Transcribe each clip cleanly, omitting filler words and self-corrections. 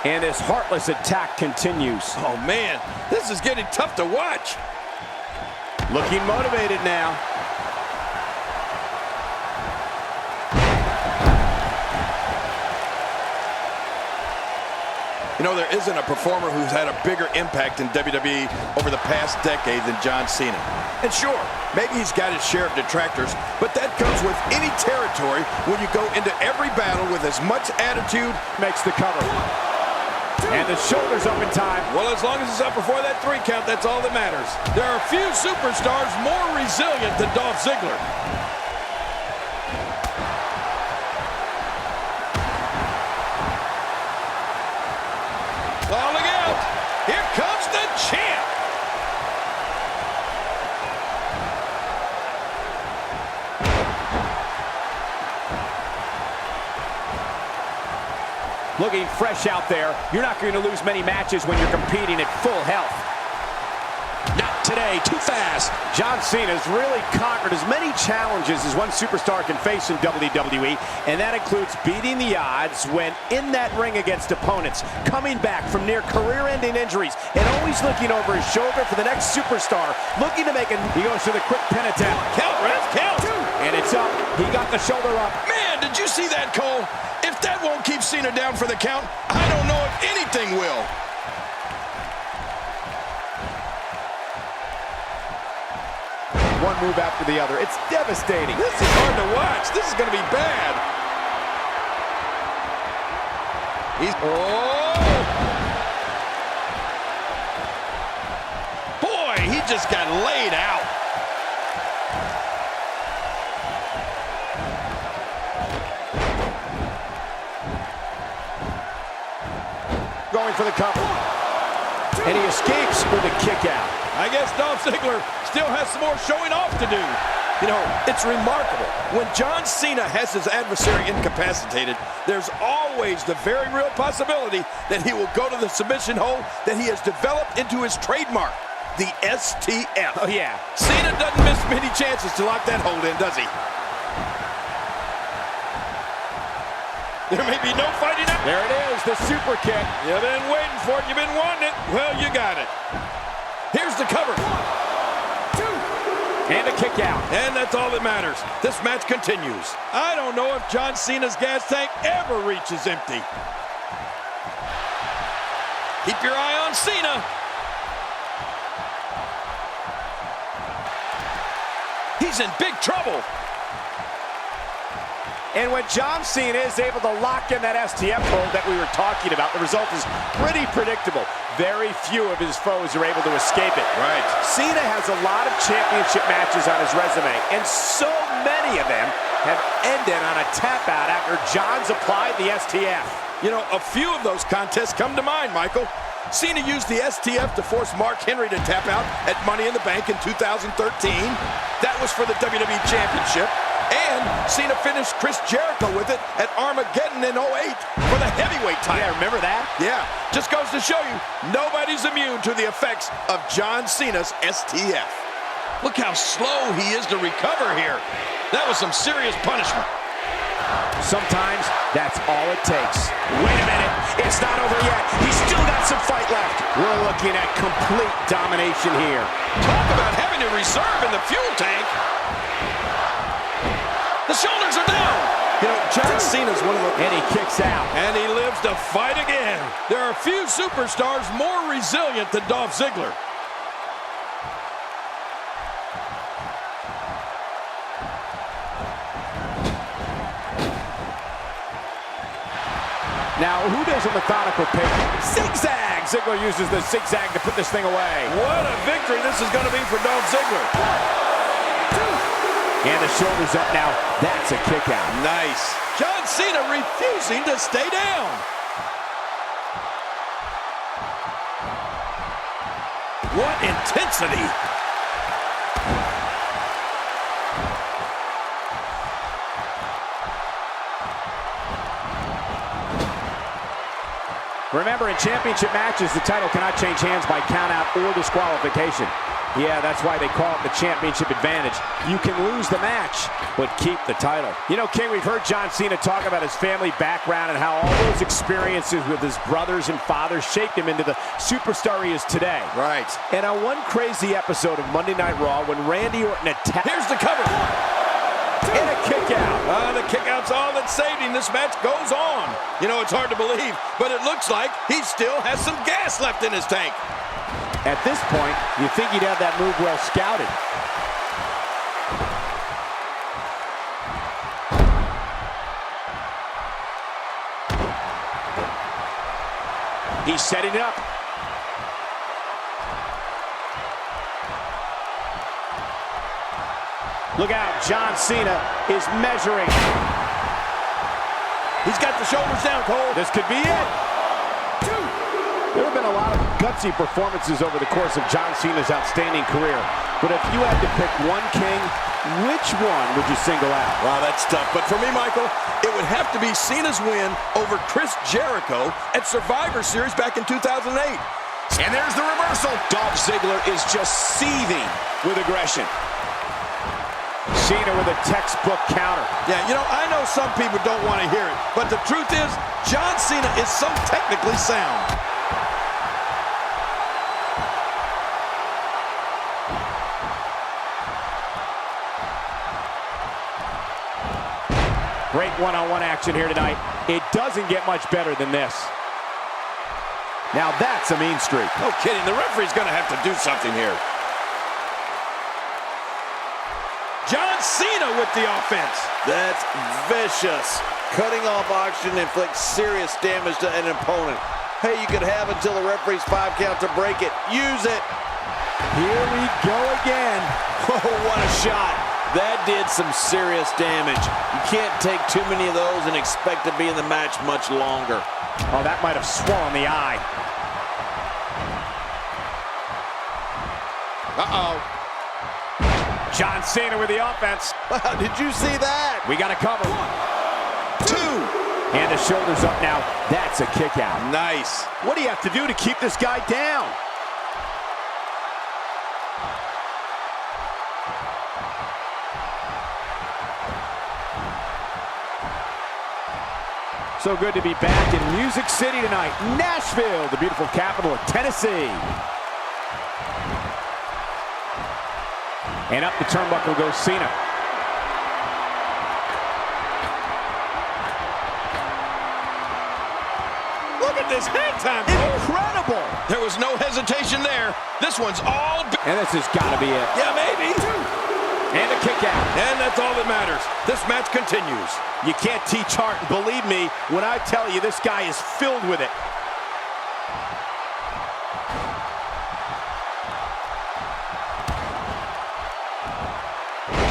And this heartless attack continues. Oh, man, this is getting tough to watch. Looking motivated now. You know, there isn't a performer who's had a bigger impact in WWE over the past decade than John Cena. And sure, maybe he's got his share of detractors, but that comes with any territory when you go into every battle with as much attitude. Makes the cover. And the shoulder's up in time. Well, as long as it's up before that 3 count, that's all that matters. There are few superstars more resilient than Dolph Ziggler. Oh, look out! Here comes the champ! Looking fresh out there. You're not going to lose many matches when you're competing at full health. Not today, too fast. John Cena's really conquered as many challenges as one superstar can face in WWE, and that includes beating the odds when in that ring against opponents, coming back from near career-ending injuries, and always looking over his shoulder for the next superstar, looking to make a... He goes for the quick pin attempt. Count, ref, count! And it's up. He got the shoulder up. Man, did you see that, Cole? If that won't keep Cena down for the count, I don't know if anything will. One move after the other. It's devastating. This is hard to watch. This is going to be bad. Boy, he just got laid out. Going for the cover. And he escapes with a kick out. I guess Dolph Ziggler still has some more showing off to do. You know, it's remarkable. When John Cena has his adversary incapacitated, there's always the very real possibility that he will go to the submission hold that he has developed into his trademark, the STF. Oh, yeah. Cena doesn't miss many chances to lock that hold in, does he? There may be no fighting out. There it is, the super kick. You've been waiting for it. You've been wanting it. Well, you got it. Here's the cover. 1, 2. And a kick out. And that's all that matters. This match continues. I don't know if John Cena's gas tank ever reaches empty. Keep your eye on Cena. He's in big trouble. And when John Cena is able to lock in that STF hold that we were talking about, the result is pretty predictable. Very few of his foes are able to escape it. Right. Cena has a lot of championship matches on his resume, and so many of them have ended on a tap out after John's applied the STF. You know, a few of those contests come to mind, Michael. Cena used the STF to force Mark Henry to tap out at Money in the Bank in 2013. That was for the WWE Championship. And Cena finished Chris Jericho with it at Armageddon in 08 for the heavyweight title. Yeah, remember that? Yeah, just goes to show you, nobody's immune to the effects of John Cena's STF. Look how slow he is to recover here. That was some serious punishment. Sometimes that's all it takes. Wait a minute, it's not over yet. He's still got some fight left. We're looking at complete domination here. Talk about having a reserve in the fuel tank. The shoulders are down. You know, John Cena's one of the... And he kicks out. And he lives to fight again. There are few superstars more resilient than Dolph Ziggler. Now, who does a methodical pick? Zigzag! Ziggler uses the zigzag to put this thing away. What a victory this is going to be for Dolph Ziggler. And the shoulder's up now. That's a kick out. Nice. John Cena refusing to stay down. What intensity. Remember, in championship matches, the title cannot change hands by count out or disqualification. Yeah, that's why they call it the championship advantage. You can lose the match, but keep the title. You know, King, we've heard John Cena talk about his family background and how all those experiences with his brothers and fathers shaped him into the superstar he is today. Right. And on one crazy episode of Monday Night Raw, when Randy Orton attacked... Here's the cover. And a kick out. The kick out's all that saved him. This match goes on. You know, it's hard to believe, but it looks like he still has some gas left in his tank. At this point, you think he'd have that move well scouted. He's setting it up. Look out, John Cena is measuring. He's got the shoulders down, Cole. This could be it. There have been a lot of gutsy performances over the course of John Cena's outstanding career. But if you had to pick one, King, which one would you single out? Wow, that's tough. But for me, Michael, it would have to be Cena's win over Chris Jericho at Survivor Series back in 2008. And there's the reversal. Dolph Ziggler is just seething with aggression. Cena with a textbook counter. Yeah, you know, I know some people don't want to hear it, but the truth is, John Cena is so technically sound. Great one-on-one action here tonight. It doesn't get much better than this. Now that's a mean streak. No kidding, the referee's going to have to do something here. John Cena with the offense. That's vicious. Cutting off oxygen inflicts serious damage to an opponent. Hey, you could have until the referee's 5 count to break it. Use it. Here we go again. Oh, what a shot. That did some serious damage. You can't take too many of those and expect to be in the match much longer. Oh, that might have swollen the eye. Uh-oh. John Cena with the offense. Wow, did you see that? We got to cover. 2. And the shoulders up now. That's a kick out. Nice. What do you have to do to keep this guy down? So good to be back in Music City tonight. Nashville, the beautiful capital of Tennessee. And up the turnbuckle goes Cena. Look at this hang time. Incredible. There was no hesitation there. This one's all... And this has got to be it. Yeah, maybe. And a kick out. And that's all that matters. This match continues. You can't teach heart. Believe me when I tell you this guy is filled with it.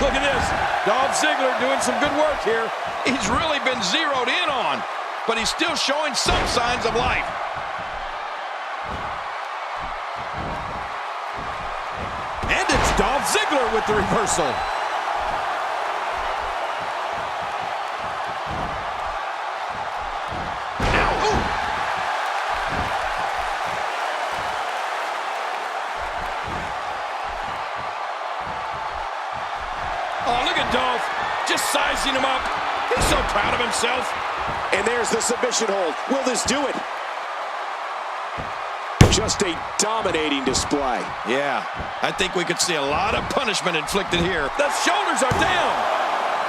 Look at this. Dolph Ziggler doing some good work here. He's really been zeroed in on, but he's still showing some signs of life. And it's Dolph Ziggler with the reversal. Ow. Ooh. Oh, look at Dolph, just sizing him up. He's so proud of himself. And there's the submission hold. Will this do it? Just a dominating display. Yeah, I think we could see a lot of punishment inflicted here. The shoulders are down.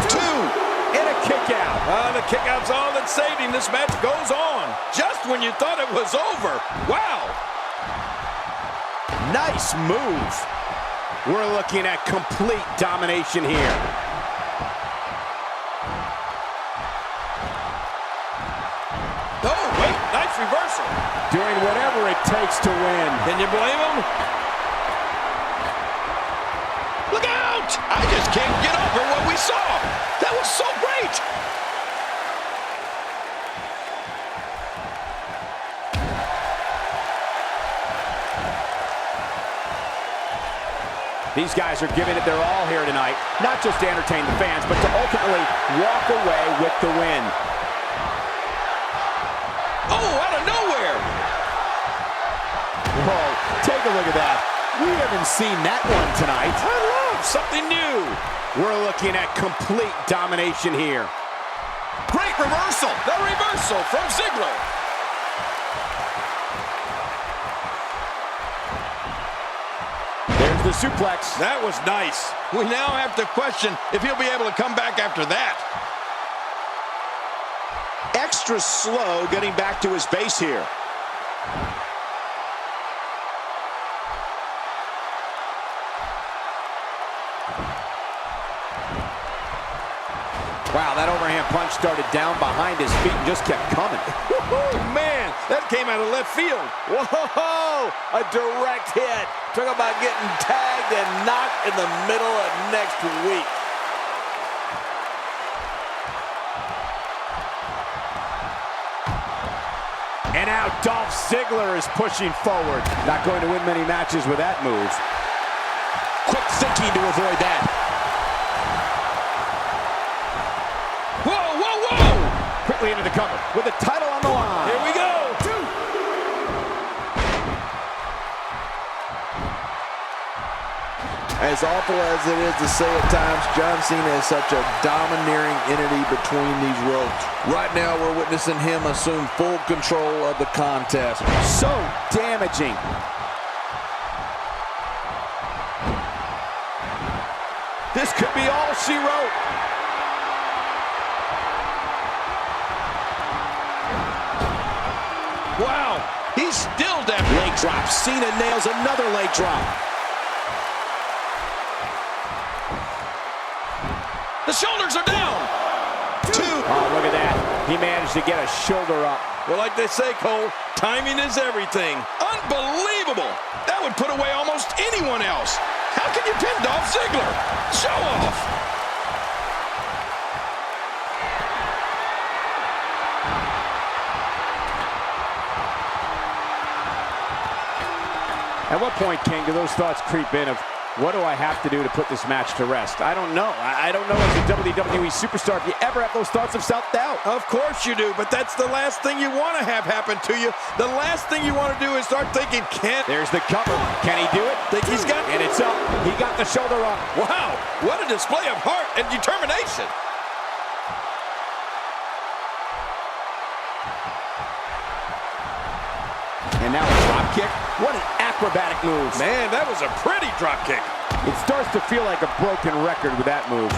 2. And a kick out. The kick out's all that saved him. This match goes on. Just when you thought it was over. Wow. Nice move. We're looking at complete domination here. Oh, wait, nice reversal. Doing whatever it takes to win. Can you blame him? Look out! I just can't get over what we saw. That was so great. These guys are giving it their all here tonight, not just to entertain the fans, but to ultimately walk away with the win. Oh, out of nowhere. Whoa, take a look at that. We haven't seen that one tonight. I love something new. We're looking at complete domination here. Great reversal. The reversal from Ziggler. There's the suplex. That was nice. We now have to question if he'll be able to come back after that. Extra slow getting back to his base here. Wow, that overhand punch started down behind his feet and just kept coming. Man, that came out of left field. Whoa, a direct hit. Talk about getting tagged and knocked in the middle of next week. And now Dolph Ziggler is pushing forward. Not going to win many matches with that move. Quick thinking to avoid that. Whoa, whoa, whoa! Quickly into the cover with the title on the line. Here we go. As awful as it is to say at times, John Cena is such a domineering entity between these ropes. Right now, we're witnessing him assume full control of the contest. So damaging. This could be all she wrote. Wow, he's still down. Leg drop. Cena nails another leg drop. The shoulders are down. Two. Oh, look at that. He managed to get a shoulder up. Well, like they say, Cole, timing is everything. Unbelievable. That would put away almost anyone else. How can you pin Dolph Ziggler? Show off. At what point, King, do those thoughts creep in of, what do I have to do to put this match to rest? I don't know. I don't know as a WWE superstar if you ever have those thoughts of self-doubt. Of course you do, but that's the last thing you want to have happen to you. The last thing you want to do is start thinking, There's the cover. Can he do it? Think he's got it? And it's up. He got the shoulder up. Wow, what a display of heart and determination. And now a drop kick. What an acrobatic move. Man, that was a pretty drop kick. It starts to feel like a broken record with that move.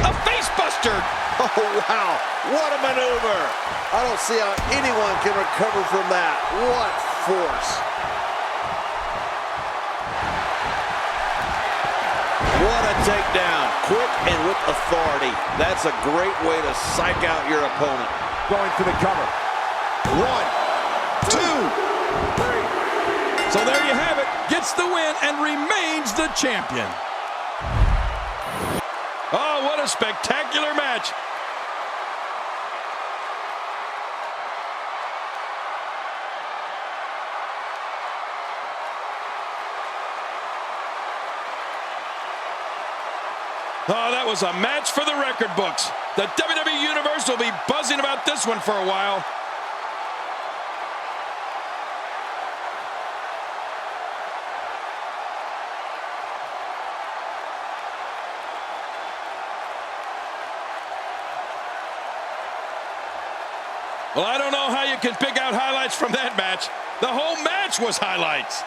A face buster. Oh, wow. What a maneuver. I don't see how anyone can recover from that. What force. What a takedown. Quick and with authority. That's a great way to psych out your opponent. Going for the cover. 1, 2, 3. So there you have it. Gets the win and remains the champion. Oh, what a spectacular match. Oh, that was a match for the record books. The WWE Universe will be buzzing about this one for a while. Well, I don't know how you can pick out highlights from that match. The whole match was highlights.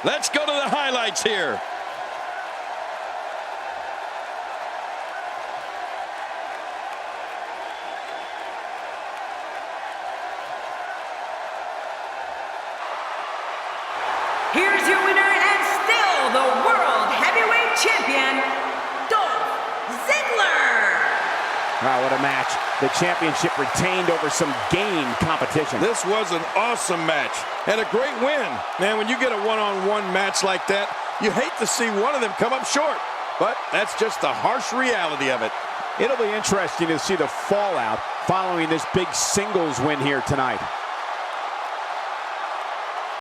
Let's go to the highlights here. Here's your winner and still the World Heavyweight Champion, Dolph Ziggler. Wow, what a match. The championship retained over some game competition. This was an awesome match and a great win. Man, when you get a one-on-one match like that, you hate to see one of them come up short. But that's just the harsh reality of it. It'll be interesting to see the fallout following this big singles win here tonight.